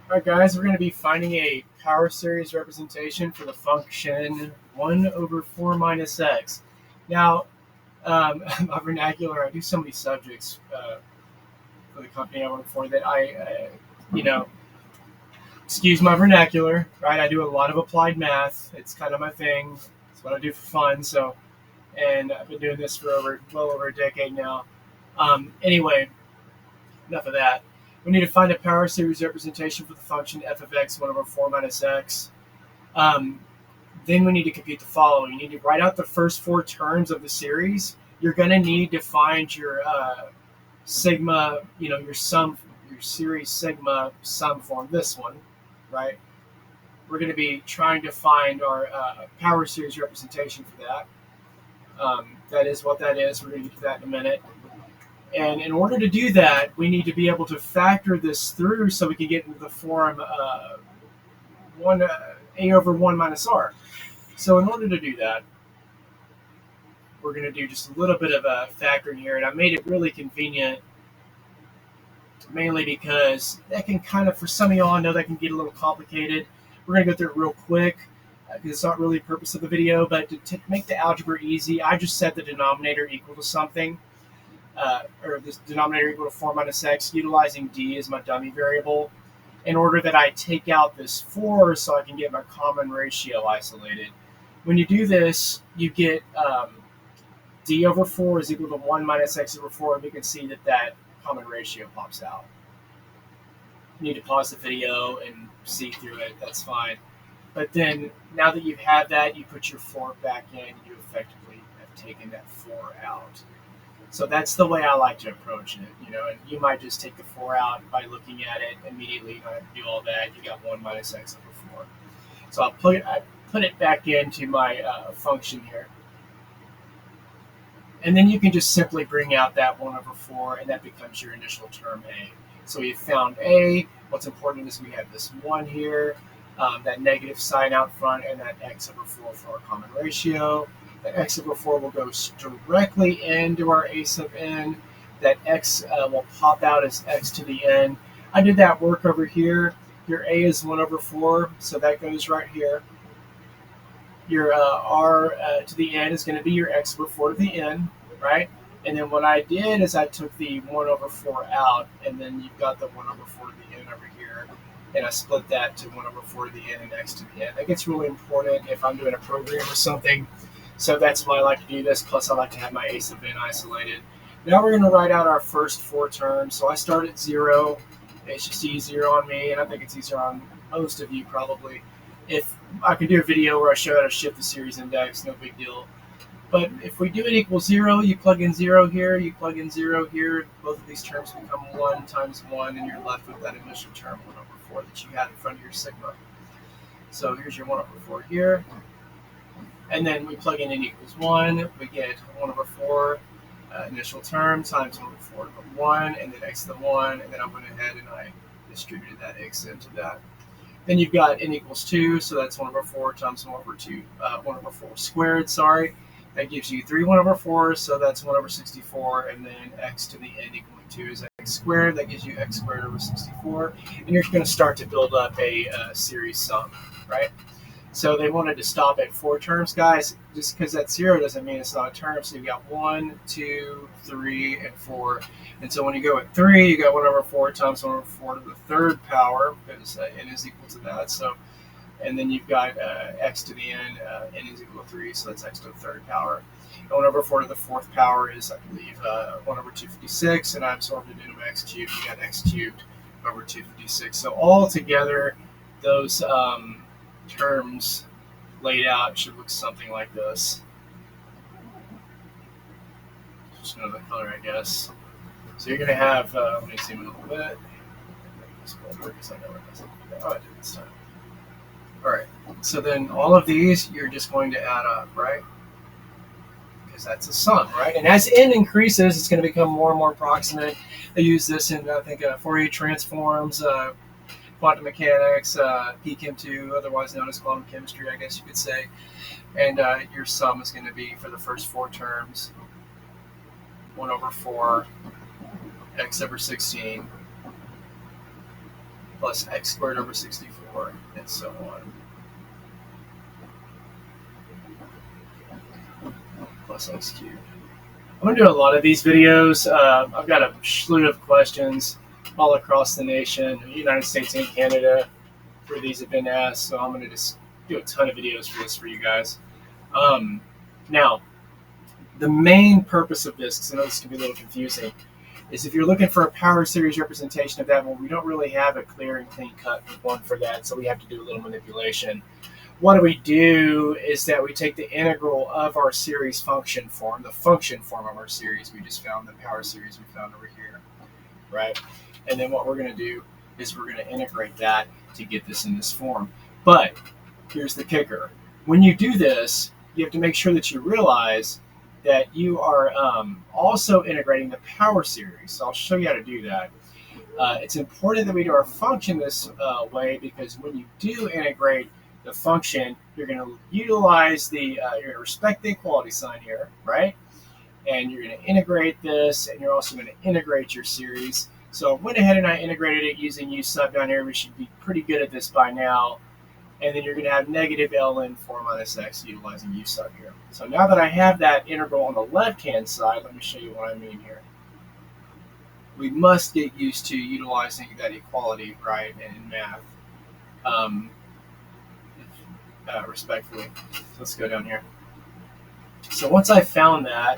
Alright guys, we're going to be finding a power series representation for the function 1 over 4 minus x. Now, my vernacular, I do so many subjects for the company I work for that excuse my vernacular, right? I do a lot of applied math. It's kind of my thing. It's what I do for fun. And I've been doing this for well over a decade now. Anyway, enough of that. We need to find a power series representation for the function f of x 1 over 4 minus x. Then we need to compute the following. You need to write out the first four terms of the series. You're going to need to find your sigma, your series sigma sum form, this one, right? We're going to be trying to find our power series representation for that. That is what that is. We're going to get to that in a minute. And in order to do that, we need to be able to factor this through so we can get into the form a over 1 minus r. So in order to do that, we're going to do just a little bit of a factoring here. And I made it really convenient, mainly because that can kind of, for some of y'all, I know that can get a little complicated. We're going to go through it real quick because it's not really the purpose of the video. But to make the algebra easy, I just set the denominator equal to something. Or this denominator equal to 4 minus x, utilizing d as my dummy variable, in order that I take out this 4 so I can get my common ratio isolated. When you do this, you get d over 4 is equal to 1 minus x over 4, and we can see that common ratio pops out. You need to pause the video and see through it, that's fine. But then, now that you've had that, you put your 4 back in, you effectively have taken that 4 out. So that's the way I like to approach it, and you might just take the 4 out by looking at it immediately. You don't have to do all that. You got 1 minus x over 4. So I put it back into my function here. And then you can just simply bring out that 1 over 4, and that becomes your initial term a. So we found a. What's important is we have this 1 here, that negative sign out front, and that x over 4 for our common ratio. That x over 4 will go directly into our a sub n. That x will pop out as x to the n. I did that work over here. Your a is 1 over 4, so that goes right here. Your r to the n is going to be your x over 4 to the n, right? And then what I did is I took the 1 over 4 out, and then you've got the 1 over 4 to the n over here. And I split that to 1 over 4 to the n and x to the n. That gets really important if I'm doing a program or something. So that's why I like to do this, plus I like to have my a sub n isolated. Now we're going to write out our first 4 terms. So I start at 0. It's just easier on me, and I think it's easier on most of you probably. If I can do a video where I show how to shift the series index, no big deal. But if we do it equals 0, you plug in 0 here, you plug in 0 here. Both of these terms become 1 times 1, and you're left with that initial term 1 over 4 that you had in front of your sigma. So here's your 1 over 4 here. And then we plug in n equals 1, we get 1 over 4 initial term times 1 over 4 to the 1, and then x to the 1, and then I went ahead and I distributed that x into that. Then you've got n equals 2, so that's 1 over 4 times 1 over 4 squared, sorry. That gives you 3 1 over 4, so that's 1 over 64, and then x to the n equaling 2 is x squared. That gives you x squared over 64, and you're going to start to build up a series sum, right? So they wanted to stop at 4 terms, guys. Just because that's 0 doesn't mean it's not a term. So you've got 1, 2, 3, and 4. And so when you go at 3, you got 1 over 4 times 1 over 4 to the 3rd power, because n is equal to that. So, and then you've got x to the n, n is equal to 3, so that's x to the 3rd power. And 1 over 4 to the 4th power is, I believe, 1 over 256, and I absorbed it into x cubed. You got x cubed over 256. So all together, those terms laid out should look something like this. Just another color, I guess. So you're going to have, let me zoom in a little bit. Because I know it doesn't do that. Oh, I did this time. All right. So then all of these, you're just going to add up, right? Because that's a sum, right? And as n increases, it's going to become more and more approximate. They use this in, I think, Fourier transforms, quantum mechanics, PChem2, otherwise known as quantum chemistry, I guess you could say. And your sum is going to be, for the first 4 terms, 1 over 4, x over 16, plus x squared over 64, and so on, plus x cubed. I'm going to do a lot of these videos. I've got a slew of questions all across the nation, the United States and Canada, where these have been asked. So I'm going to just do a ton of videos for this for you guys. Now, the main purpose of this, because I know this can be a little confusing, is if you're looking for a power series representation of that one, we don't really have a clear and clean cut one for that, so we have to do a little manipulation. What we do is that we take the integral of our series function form, the function form of our series we just found, the power series we found over here, right? And then what we're going to do is we're going to integrate that to get this in this form. But here's the kicker. When you do this, you have to make sure that you realize that you are also integrating the power series. So I'll show you how to do that. It's important that we do our function this way, because when you do integrate the function, you're going to utilize you're going to respect the equality sign here, right? And you're going to integrate this, and you're also going to integrate your series. So I went ahead and I integrated it using u sub down here. We should be pretty good at this by now. And then you're going to have negative ln 4 minus x utilizing u sub here. So now that I have that integral on the left-hand side, let me show you what I mean here. We must get used to utilizing that equality, right, in math. Respectfully. So let's go down here. So once I found that,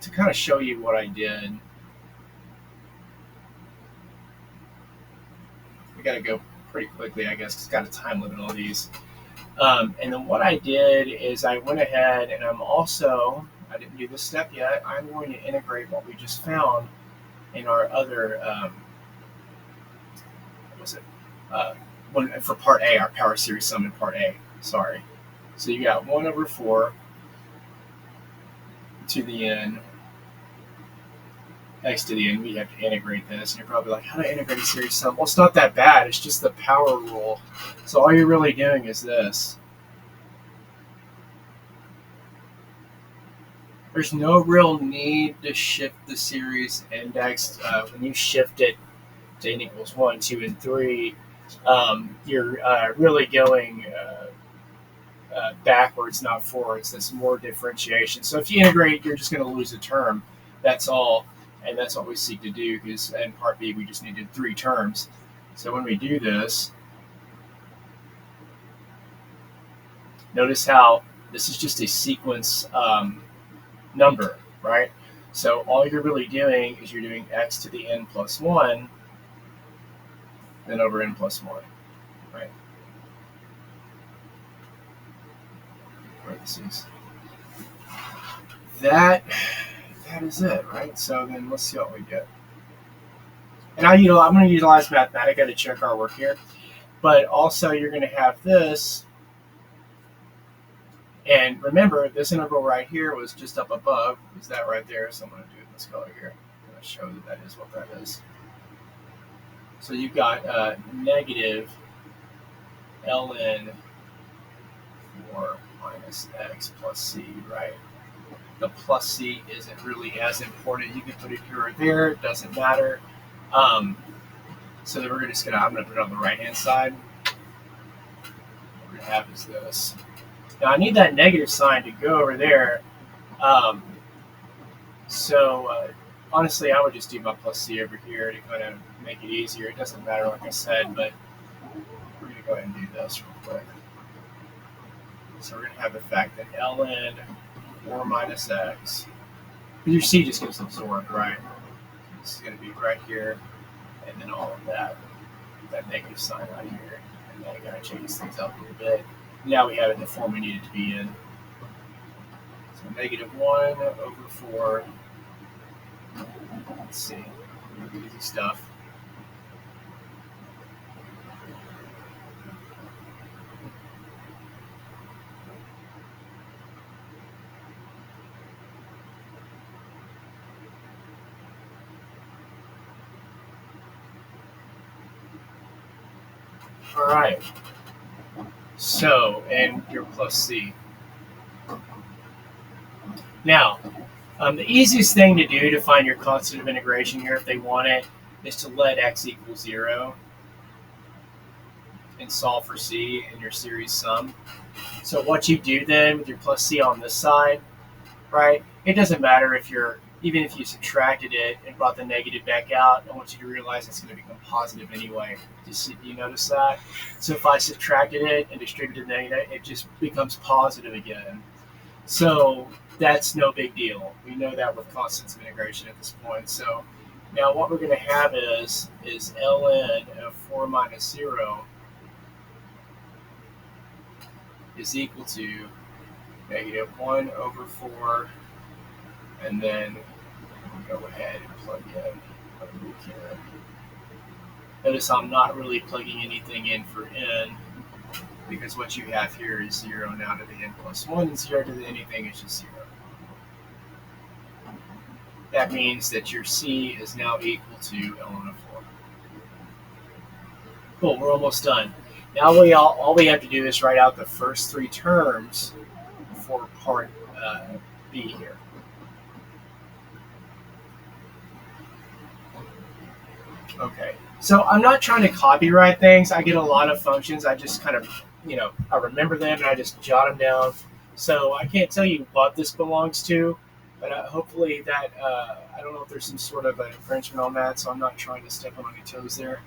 to kind of show you what I did, we got to go pretty quickly, I guess, because it's got a time limit on these. And then what I did is I went ahead and I didn't do this step yet, I'm going to integrate what we just found in our other, what was it? For part A, our power series sum in part A. Sorry. So you got 1 over 4 to the n, x to the n. We have to integrate this. And you're probably like, how do I integrate a series sum? Well, it's not that bad. It's just the power rule. So all you're really doing is this. There's no real need to shift the series index. When you shift it to n equals 1, 2, and 3, you're really going backwards, not forwards. That's more differentiation. So if you integrate, you're just going to lose a term. That's all. And that's what we seek to do, because in part B, we just needed 3 terms. So when we do this, notice how this is just a sequence number, right? So all you're really doing is you're doing x to the n plus 1, then over n plus 1, right? Parentheses. That is it, right? So then let's see what we get. And I'm going to utilize Mathematica to check our work here. But also you're going to have this. And remember, this integral right here was just up above. Is that right there? So I'm going to do it in this color here. I'm going to show that is what that is. So you've got negative ln 4 minus x plus c, right? The plus c isn't really as important. You can put it here or there. It doesn't matter. So then I'm going to put it on the right-hand side. What we're going to have is this. Now I need that negative sign to go over there. Honestly, I would just do my plus c over here to kind of make it easier. It doesn't matter, like I said, but we're going to go ahead and do this real quick. So we're going to have the fact that ln 4 minus x, your c just gets absorbed, right? This is going to be right here, and then all of that negative sign right here. And then I got to change things up a little bit. Now we have it in the form we need it to be in. So negative 1 over 4. Let's see. Easy stuff. All right. So, and your plus c. Now, the easiest thing to do to find your constant of integration here, if they want it, is to let x equal 0. and solve for c in your series sum. So what you do then with your plus c on this side, right? It doesn't matter if you're, even if you subtracted it and brought the negative back out, I want you to realize it's going to become positive anyway. Do you notice that? So if I subtracted it and distributed the negative, it just becomes positive again. So that's no big deal. We know that with constants of integration at this point. So now what we're going to have is ln of 4 minus 0 is equal to negative 1 over 4, and then we'll go ahead and plug in a loop here. Notice I'm not really plugging anything in for n, because what you have here is 0 now to the n plus 1, and 0 to the anything is just 0. That means that your c is now equal to ln of 4. Cool, we're almost done. Now all we have to do is write out the first 3 terms for part B here. Okay, so I'm not trying to copyright things. I get a lot of functions. I just kind of, I remember them and I just jot them down. So I can't tell you what this belongs to, but hopefully that, I don't know if there's some sort of an infringement on that, so I'm not trying to step on any toes there.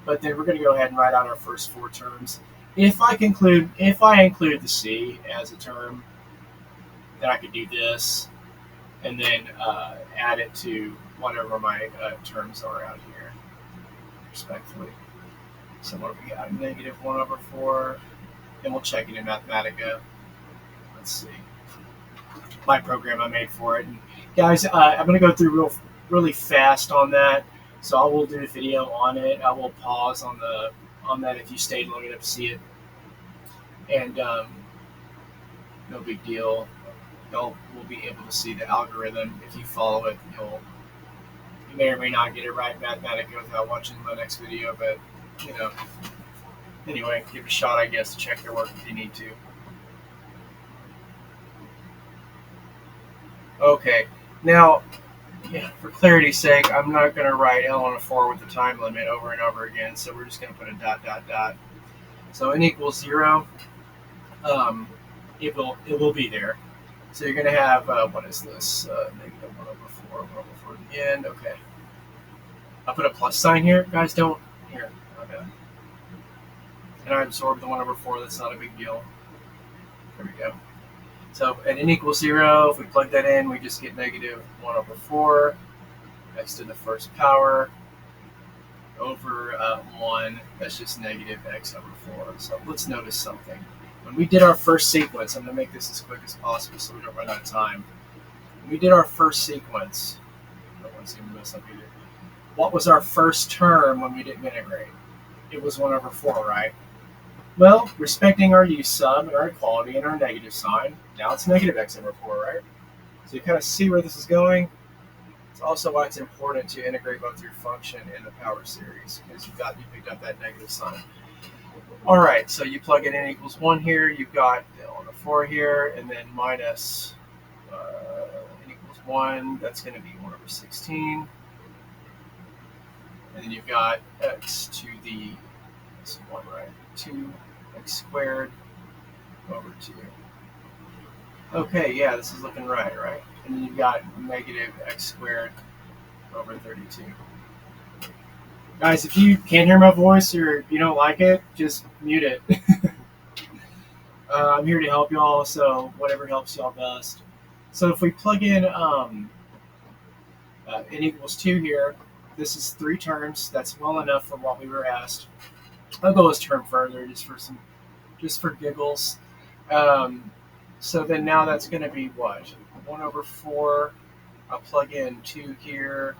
But then we're going to go ahead and write out our first 4 terms. If I include the c as a term, then I could do this, and then add it to whatever my terms are out here, respectfully. So what do we got? Negative 1 over 4, and we'll check it in Mathematica. Let's see. My program I made for it. And guys, I'm going to go through really fast on that. So I will do a video on it. I will pause on that if you stayed long enough to see it. And no big deal. We'll be able to see the algorithm. If you follow it, you may or may not get it right in Mathematica without watching my next video. But anyway, give it a shot, I guess, to check your work if you need to. Okay, now, for clarity's sake, I'm not going to write ln of 4 with the time limit over and over again, so we're just going to put a dot, dot, dot. So n equals 0, it will be there. So you're going to have, what is this, negative 1 over 4, 1 over 4 at the end, okay. I'll put a plus sign here, guys, don't, here, okay. And I absorb the 1 over 4, that's not a big deal. There we go. So at n equals 0, if we plug that in, we just get negative 1 over 4, x to the first power, over 1, that's just negative x over 4. So let's notice something. When we did our first sequence, I'm going to make this as quick as possible so we don't run out of time. When we did our first sequence, I don't want to see me mess up either. What was our first term when we didn't integrate? It was 1 over 4, right? Well, respecting our u sub and our equality and our negative sign, now it's negative x over 4, right? So you kind of see where this is going. It's also why it's important to integrate both your function and the power series, because you picked up that negative sign. All right, so you plug in n equals 1 here, you've got ln of 4 here, and then minus n equals 1, that's going to be 1 over 16. And then you've got x to the, this 1, right? 2 x squared over 2. Okay, yeah, this is looking right? And then you've got negative x squared over 32. Guys, if you can't hear my voice or you don't like it, just mute it. I'm here to help y'all, so whatever helps y'all best. So if we plug in n equals 2 here, this is 3 terms. That's well enough for what we were asked. I'll go a term further just for giggles. So then now that's going to be what? 1 over 4. I'll plug in 2 here.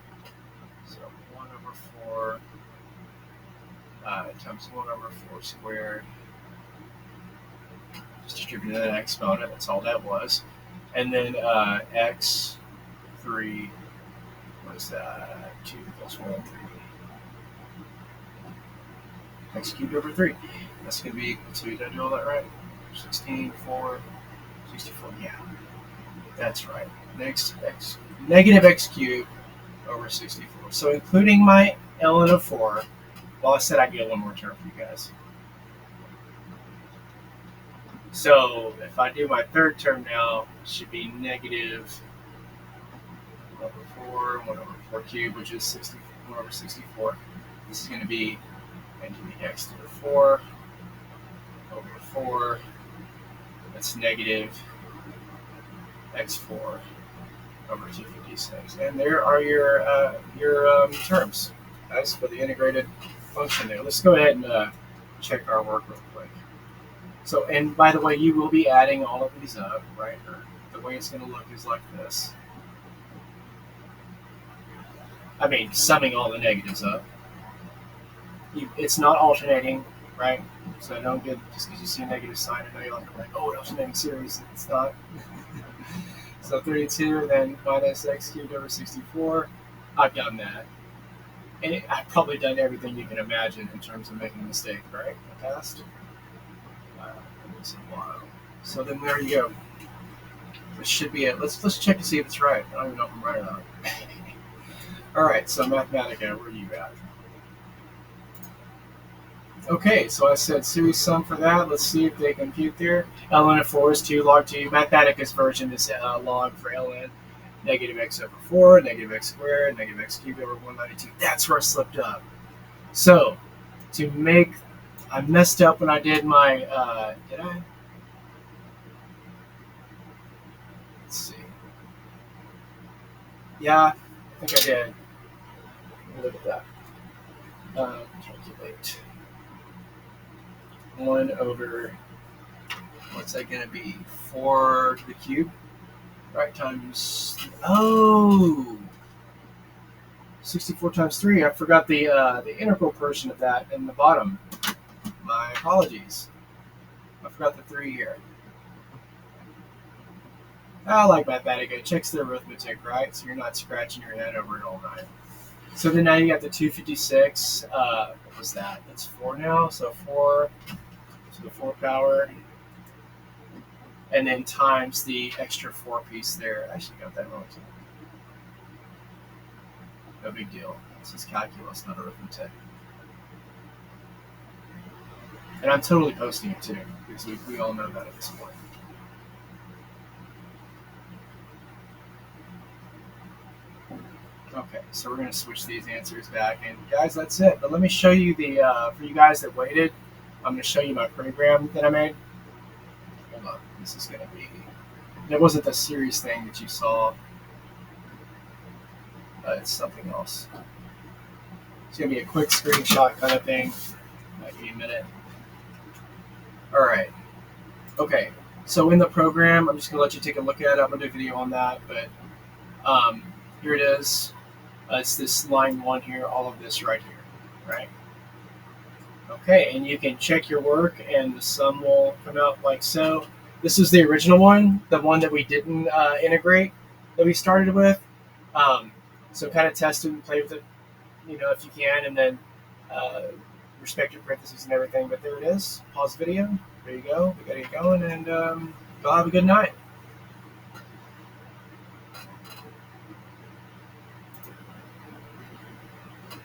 So 1 over 4 times 1 over 4 squared. Just distributed an exponent. That's all that was. And then x 3. What is that? 2 plus 1, 3. X cubed over 3. That's going to be equal to, did I do all that right? 16, 4, 64. Yeah, that's right. Negative x cubed over 64. So including my ln of 4, well, I said I'd get one more term for you guys. So if I do my third term now, it should be negative 1 over 4, 1 over 4 cubed, which is 1 over 64. This is going to be into the x to the 4 over 4. That's negative x4 over 256. And there are your terms, guys, for the integrated function there. Let's go ahead and check our work real quick. So, and by the way, you will be adding all of these up, right? Or the way it's going to look is like this. I mean, summing all the negatives up. It's not alternating, right? So don't get, just because you see a negative sign, I know you're like, oh, an alternating series. It's not. So 32, then minus x cubed over 64. I've done that. And I've probably done everything you can imagine in terms of making a mistake, right? In the past. So then there you go. This should be it. Let's check to see if it's right. I don't even know if I'm right or not. All right, so Mathematica, where are you at? Okay, so I said series sum for that. Let's see if they compute there. ln of 4 is 2, log 2. Mathematica's version is log for ln. Negative x over 4, negative x squared, negative x cubed over 192. That's where I slipped up. So, I messed up when I did my, did I? Let's see. Yeah, I think I did. Look at that. Calculate. 1 over, what's that going to be? 4 to the cube, right? Times, 64 times 3. I forgot the integral portion of that in the bottom. My apologies. I forgot the 3 here. I like Mathematica. It checks the arithmetic, right? So you're not scratching your head over it all night. So then now you got the 256. What was that? That's 4 now. So 4 to the 4 power. And then times the extra 4 piece there. I actually got that wrong too. No big deal. This is calculus, not arithmetic. And I'm totally posting it too, because we all know that at this point. Okay, so we're going to switch these answers back. And guys, that's it. But let me show you for you guys that waited, I'm going to show you my program that I made. Hold on. This is going to be, it wasn't the series thing that you saw. It's something else. It's going to be a quick screenshot kind of thing. Might be a minute. All right. Okay. So in the program, I'm just going to let you take a look at it. I'm going to do a video on that. But here it is. It's this line 1 here, all of this right here, right? Okay, and you can check your work, and the sum will come out like so. This is the original one, the one that we didn't integrate, that we started with. So kind of test it and play with it, if you can, and then respect your parentheses and everything. But there it is. Pause the video. There you go. We got to get going, and y'all have a good night.